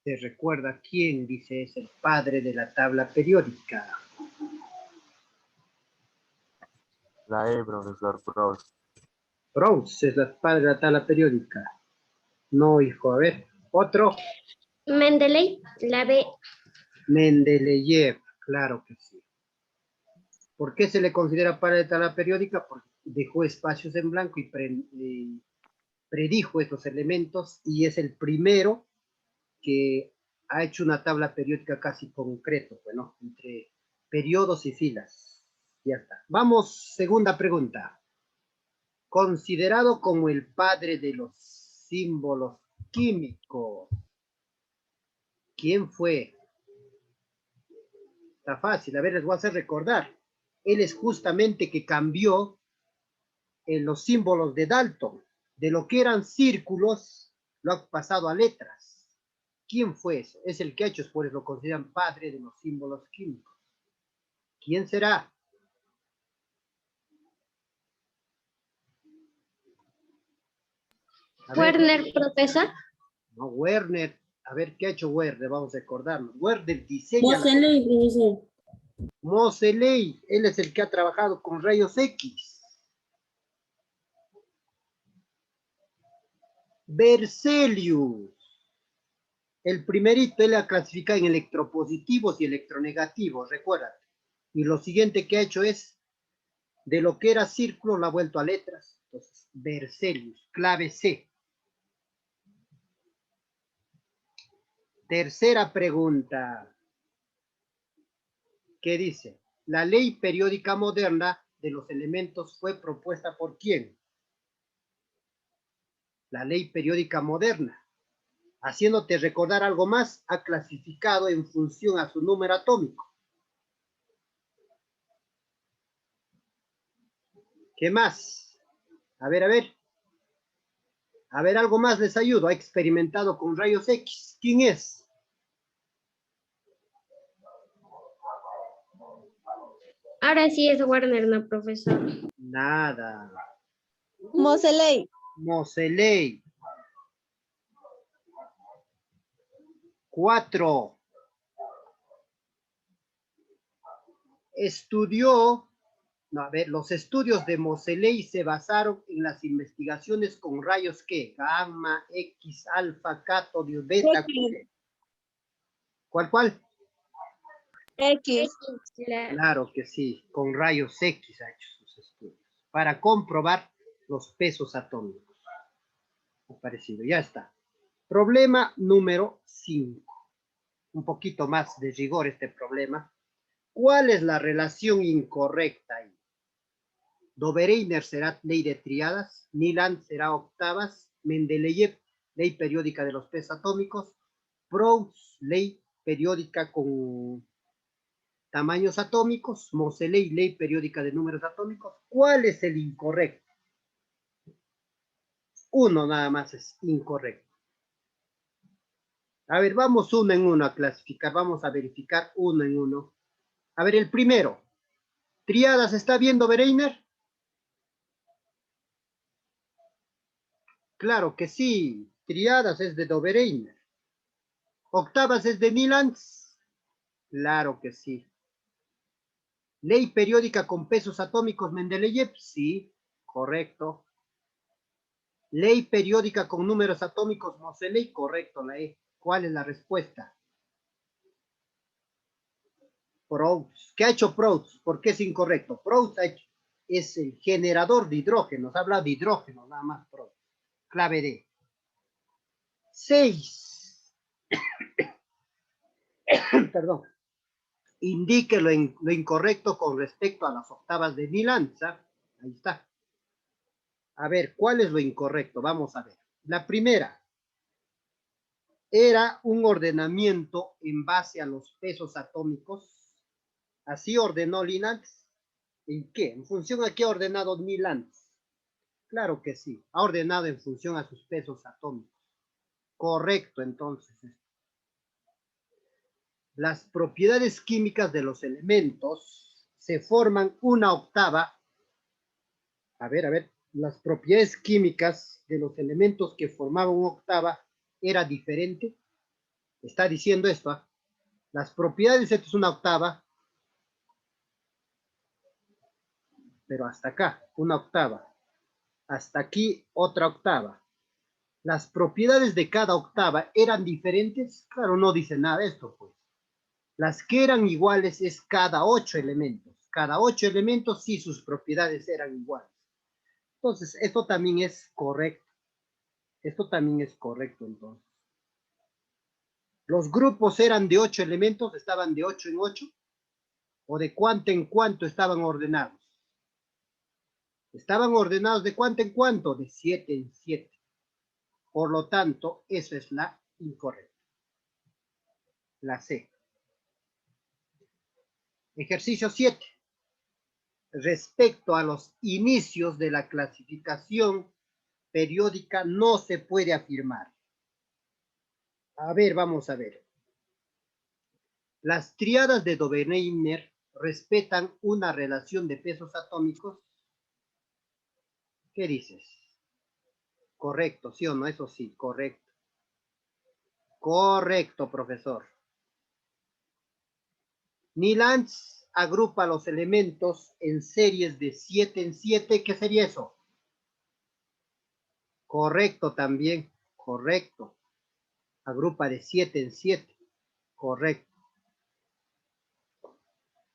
¿Se recuerda quién, dice, es el padre de la tabla periódica? La E, profesor Proust. Proust es el padre de la tabla periódica. No, hijo, a ver. Otro. Mendeley, la B. Mendeleev, claro que sí. ¿Por qué se le considera padre de la tabla periódica? Porque dejó espacios en blanco y predijo estos elementos y es el primero que ha hecho una tabla periódica casi concreto, bueno, entre periodos y filas. Ya está. Vamos, segunda pregunta. Considerado como el padre de los símbolos químicos, ¿quién fue? Está fácil, a ver, les voy a hacer recordar. Él es justamente que cambió los símbolos de Dalton. De lo que eran círculos, lo ha pasado a letras. ¿Quién fue eso? Es el que ha hecho, por eso lo consideran padre de los símbolos químicos. ¿Quién será? Werner, profesor. No, Werner. A ver, ¿qué ha hecho Werner? Vamos a recordarnos. Werner diseña... Moseley, profesor. Moseley, él es el que ha trabajado con rayos X. Berzelius, el primerito, él ha clasificado en electropositivos y electronegativos, recuérdate. Y lo siguiente que ha hecho es, de lo que era círculo, lo ha vuelto a letras. Entonces, Berzelius, clave C. Tercera pregunta. ¿Qué dice? La ley periódica moderna de los elementos fue propuesta ¿por quién? La ley periódica moderna. Haciéndote recordar algo más, ha clasificado en función a su número atómico. ¿Qué más? A ver, a ver. A ver, algo más les ayudo. Ha experimentado con rayos X. ¿Quién es? Ahora sí es Werner, no, profesor. Nada. Moseley. Moseley. 4. Estudió, no, a ver, los estudios de Moseley se basaron en las investigaciones con rayos ¿qué? Gamma, X, alfa, cátodo, beta. ¿Cuál? X. Claro que sí, con rayos X ha hecho sus estudios para comprobar los pesos atómicos. O parecido, ya está. Problema número 5. Un poquito más de rigor este problema. ¿Cuál es la relación incorrecta ahí? Dobereiner será ley de triadas, Niland será octavas, Mendeleev, ley periódica de los pesos atómicos, Proust, ley periódica con tamaños atómicos, Moseley, ley periódica de números atómicos. ¿Cuál es el incorrecto? Uno nada más es incorrecto. A ver, vamos uno en uno a clasificar, vamos a verificar uno en uno. A ver, el primero. ¿Triadas está viendo Bereiner? Claro que sí. Triadas es de Dobereiner. ¿Octavas es de Nilans? Claro que sí. ¿Ley periódica con pesos atómicos Mendeleev? Sí, correcto. ¿Ley periódica con números atómicos Moseley? Correcto, la E. ¿Cuál es la respuesta? Proust. ¿Qué ha hecho Proust? ¿Por qué es incorrecto? Proust es el generador de hidrógenos. Habla de hidrógenos, nada más Proust. Clave D. 6. Perdón. Indique lo incorrecto con respecto a las octavas de Nilanza. Ahí está. A ver, ¿cuál es lo incorrecto? Vamos a ver. La primera era un ordenamiento en base a los pesos atómicos. Así ordenó Nilanza. ¿En qué? ¿En función a qué ha ordenado Nilanza? Claro que sí. Ha ordenado en función a sus pesos atómicos. Correcto, entonces. Las propiedades químicas de los elementos se forman una octava. A ver, las propiedades químicas de los elementos que formaban una octava era diferente. Está diciendo esto, ¿ah? Las propiedades, esto es una octava, pero hasta acá, una octava. Hasta aquí, otra octava. Las propiedades de cada octava eran diferentes. Claro, no dice nada de esto, pues. Las que eran iguales es cada 8 elementos. Cada 8 elementos, sí, sus propiedades eran iguales. Entonces, esto también es correcto. Esto también es correcto, entonces. Los grupos eran de 8 elementos, estaban de 8 en 8, o de cuánto en cuánto estaban ordenados. Estaban ordenados de cuánto en cuánto, de 7 en 7. Por lo tanto, eso es la incorrecta. La C. Ejercicio 7. Respecto a los inicios de la clasificación periódica no se puede afirmar. A ver, vamos a ver. Las tríadas de Döbereiner respetan una relación de pesos atómicos. ¿Qué dices? Correcto, ¿sí o no? Eso sí, correcto. Correcto, profesor. Nilantz agrupa los elementos en series de 7 en 7. ¿Qué sería eso? Correcto también, correcto. Agrupa de 7 en 7. Correcto.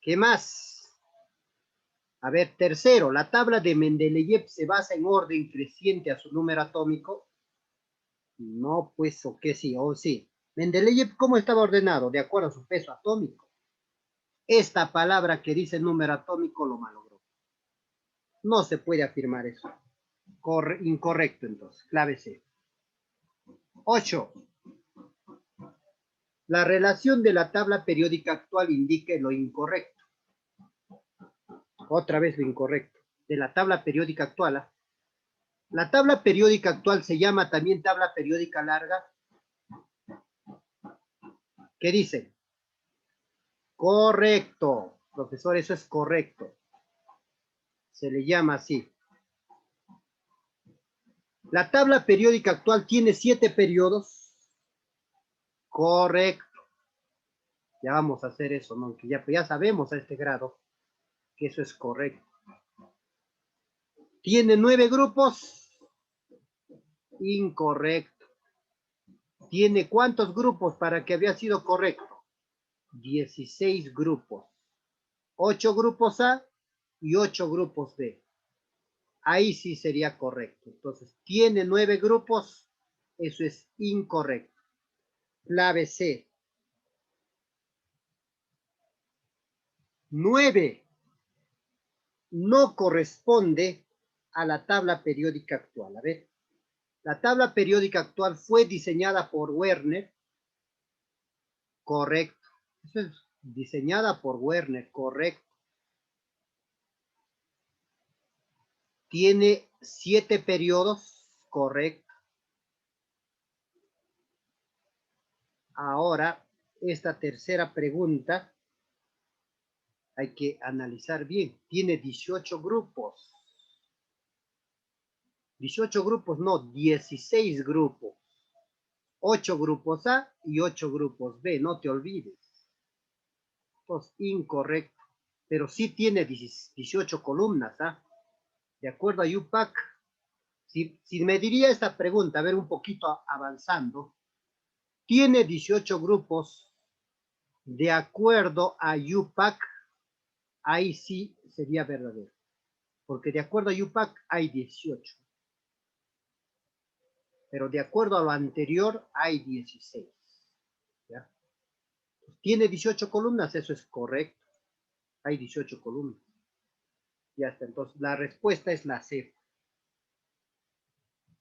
¿Qué más? A ver, tercero, la tabla de Mendeleev se basa en orden creciente a su número atómico. No, pues, o que sí, o sí. Mendeleev, ¿cómo estaba ordenado? De acuerdo a su peso atómico. Esta palabra que dice número atómico lo malogró. No se puede afirmar eso. Incorrecto, entonces. Clave C. 8. La relación de la tabla periódica actual indica lo incorrecto. Otra vez lo incorrecto. De la tabla periódica actual. ¿Ah? La tabla periódica actual se llama también tabla periódica larga. ¿Qué dice? Correcto. Profesor, eso es correcto. Se le llama así. La tabla periódica actual tiene 7 periodos. Correcto. Ya vamos a hacer eso, ¿no? Que ya sabemos a este grado que eso es correcto. ¿Tiene 9 grupos? Incorrecto. ¿Tiene cuántos grupos para que había sido correcto? 16 grupos. 8 grupos A y 8 grupos B. Ahí sí sería correcto. Entonces, ¿tiene 9 grupos? Eso es incorrecto. Clave C. 9 no corresponde a la tabla periódica actual. A ver, la tabla periódica actual fue diseñada por Werner. Correcto. Eso es diseñada por Werner. Correcto. Tiene 7 periodos. Correcto. Ahora, esta tercera pregunta hay que analizar bien. Tiene 18 grupos. 18 grupos, no, 16 grupos. 8 grupos A y 8 grupos B, no te olvides. Entonces, incorrecto. Pero sí tiene 18 columnas, ¿ah? De acuerdo a UPAC. Si me diría esta pregunta, a ver un poquito avanzando, tiene 18 grupos de acuerdo a UPAC, ahí sí sería verdadero. Porque de acuerdo a UPAC hay 18. Pero de acuerdo a lo anterior hay 16. ¿Ya? Tiene 18 columnas, eso es correcto. Hay 18 columnas. Ya está, entonces la respuesta es la C.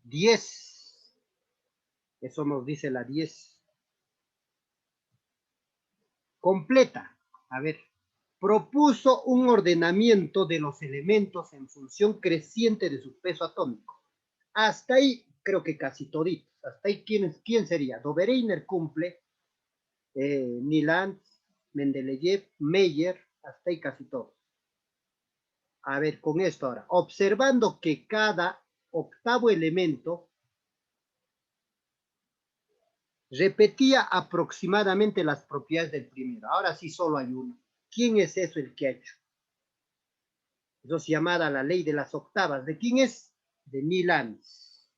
10. Eso nos dice la 10. Completa. A ver. Propuso un ordenamiento de los elementos en función creciente de su peso atómico. Hasta ahí creo que casi toditos. Hasta ahí, ¿quién sería? Döbereiner cumple, Nilantz, Mendeleev, Meyer, hasta ahí casi todos. A ver, con esto ahora, observando que cada octavo elemento Repetía aproximadamente las propiedades del primero. Ahora sí solo hay uno. ¿Quién es eso el que ha hecho? Eso es llamada la ley de las octavas. ¿De quién es? De Nilans.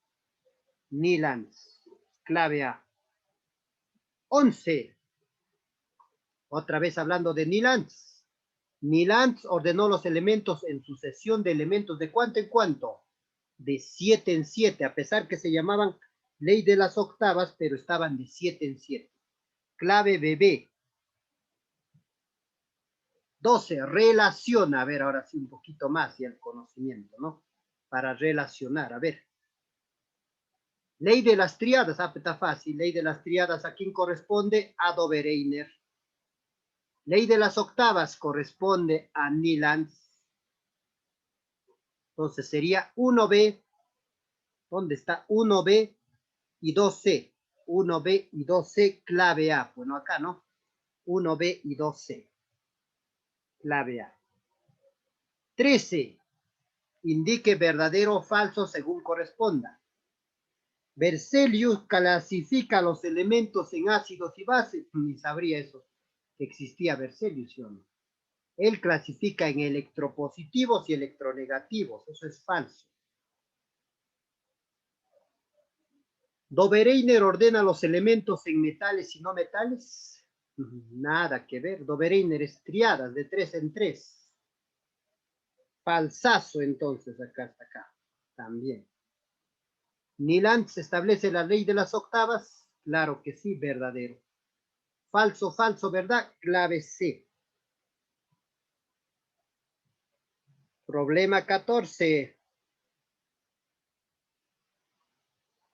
Nilans. Clave A. 11. Otra vez hablando de Nilans. Nilans ordenó los elementos en sucesión de elementos de cuánto en cuánto. De 7 en 7, a pesar que se llamaban ley de las octavas, pero estaban de 7 en 7. Clave BB. 12, relaciona, a ver, ahora sí un poquito más y el conocimiento, ¿no? Para relacionar, a ver. Ley de las triadas, está fácil. Ley de las triadas, ¿a quién corresponde? A Dobereiner. Ley de las octavas corresponde a Nilans. Entonces sería 1B. ¿Dónde está? 1B y 2C. 1B y 2C, clave A. Bueno, acá, ¿no? 1B y 2C. Clave A. 13. Indique verdadero o falso según corresponda. Berzelius clasifica los elementos en ácidos y bases. Ni sabría eso, que existía Berzelius, ¿sí o no? Él clasifica en electropositivos y electronegativos. Eso es falso. Dobereiner ordena los elementos en metales y no metales. Nada que ver. Dobereiner es triadas de 3 en 3. Falsazo entonces acá hasta acá. También. Nilans establece la ley de las octavas. Claro que sí, verdadero. Falso, falso, ¿verdad? Clave C. Problema 14.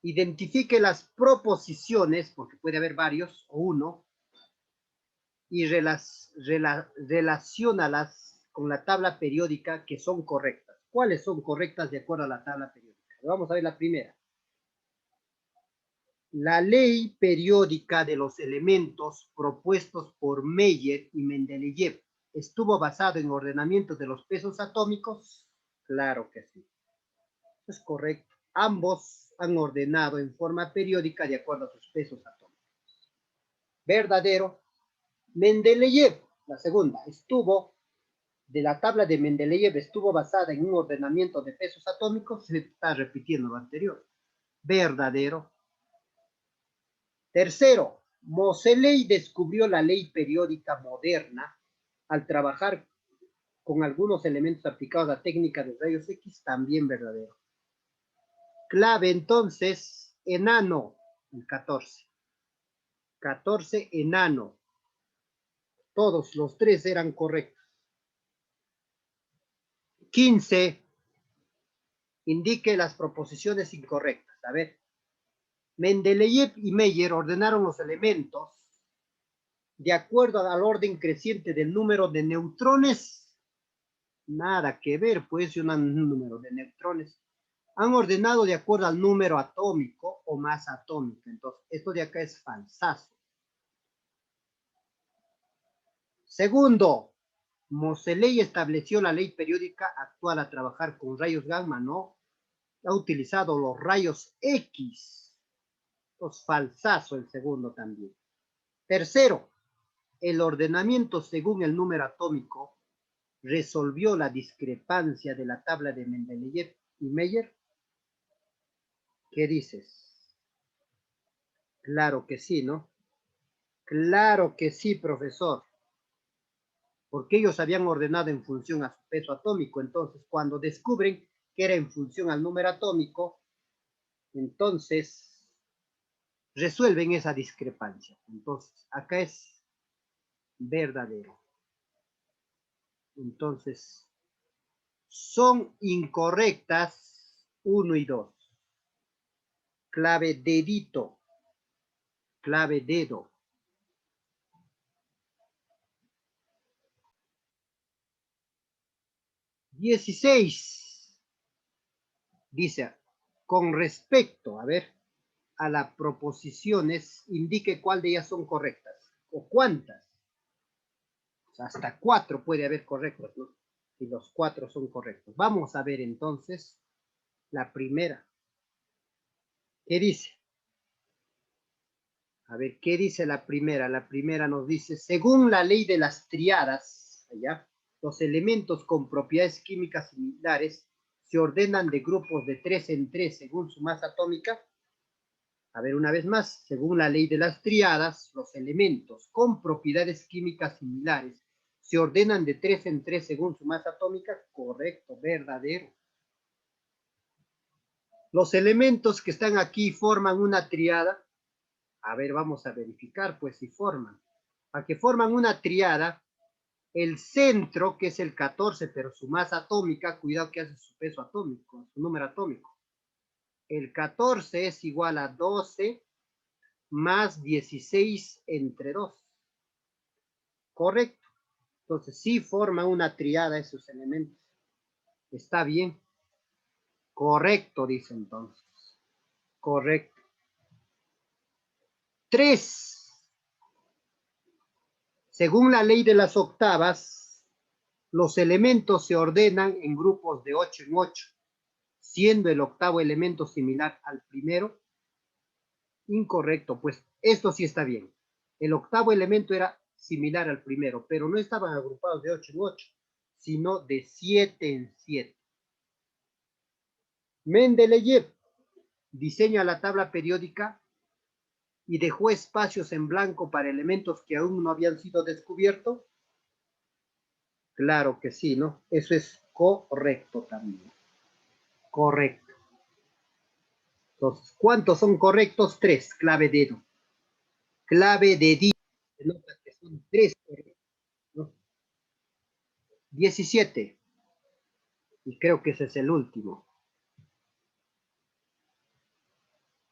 Identifique las proposiciones, porque puede haber varios o uno, y relaciónalas con la tabla periódica que son correctas. ¿Cuáles son correctas de acuerdo a la tabla periódica? Vamos a ver la primera. La ley periódica de los elementos propuestos por Meyer y Mendeleev estuvo basado en ordenamiento de los pesos atómicos. Claro que sí. Es correcto. Ambos han ordenado en forma periódica de acuerdo a sus pesos atómicos. Verdadero. Mendeleev, la segunda, de la tabla de Mendeleev estuvo basada en un ordenamiento de pesos atómicos. Se está repitiendo lo anterior. Verdadero. Tercero, Moseley descubrió la ley periódica moderna al trabajar con algunos elementos aplicados a la técnica de rayos X, también verdadero. Clave entonces, enano, el 14. 14, enano. Todos los tres eran correctos. 15, indique las proposiciones incorrectas. A ver, Mendeleev y Meyer ordenaron los elementos de acuerdo al orden creciente del número de neutrones. Nada que ver, pues, un número de neutrones. Han ordenado de acuerdo al número atómico o masa atómica. Entonces, esto de acá es falsazo. Segundo, Moseley estableció la ley periódica actual a trabajar con rayos gamma, ¿no? Ha utilizado los rayos X. Entonces, falsazo el segundo también. Tercero, el ordenamiento según el número atómico resolvió la discrepancia de la tabla de Mendeleev y Meyer. ¿Qué dices? Claro que sí, ¿no? Claro que sí, profesor. Porque ellos habían ordenado en función a su peso atómico. Entonces, cuando descubren que era en función al número atómico, entonces resuelven esa discrepancia. Entonces, acá es verdadero. Entonces, son incorrectas 1 y 2. Clave dedito. Clave dedo. Dieciséis. Dice, con respecto, a ver, a las proposiciones, indique cuál de ellas son correctas o cuántas. O sea, hasta 4 puede haber correctos, ¿no? Y los 4 son correctos. Vamos a ver entonces la primera. ¿Qué dice? A ver, ¿qué dice la primera? La primera nos dice, según la ley de las triadas, allá, los elementos con propiedades químicas similares se ordenan de grupos de 3 en 3 según su masa atómica. A ver, una vez más, según la ley de las triadas, los elementos con propiedades químicas similares se ordenan de 3 en 3 según su masa atómica. Correcto, verdadero. Los elementos que están aquí forman una triada. A ver, vamos a verificar, pues, si forman. Para que forman una triada, el centro, que es el 14, pero su masa atómica, cuidado que hace su peso atómico, su número atómico. El 14 es igual a 12 más 16 entre 2. Correcto. Entonces, sí forma una triada esos elementos. Está bien. Correcto, dice entonces. Correcto. 3. Según la ley de las octavas, los elementos se ordenan en grupos de 8 en 8, siendo el octavo elemento similar al primero. Incorrecto, pues esto sí está bien. El octavo elemento era similar al primero, pero no estaban agrupados de 8 en 8, sino de 7 en 7. Mendeleev diseña la tabla periódica y dejó espacios en blanco para elementos que aún no habían sido descubiertos. Claro que sí, ¿no? Eso es correcto también. Correcto. Entonces, ¿cuántos son correctos? 3, clave dedo. Clave dedillo. Se nota que son 3 correctos, ¿no? 17. Y creo que ese es el último.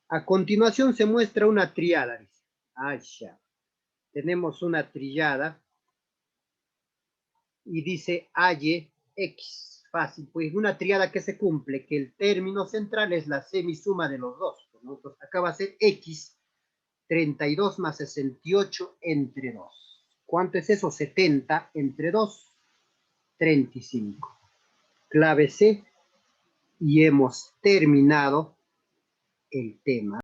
A continuación se muestra una triada. Dice. Ah, ya. Tenemos una triada y dice halle X. Fácil, pues una triada que se cumple, que el término central es la semisuma de los dos. Entonces, acá va a ser X, 32 más 68 entre 2. ¿Cuánto es eso? 70 entre 2, 35. Clave C y hemos terminado el tema.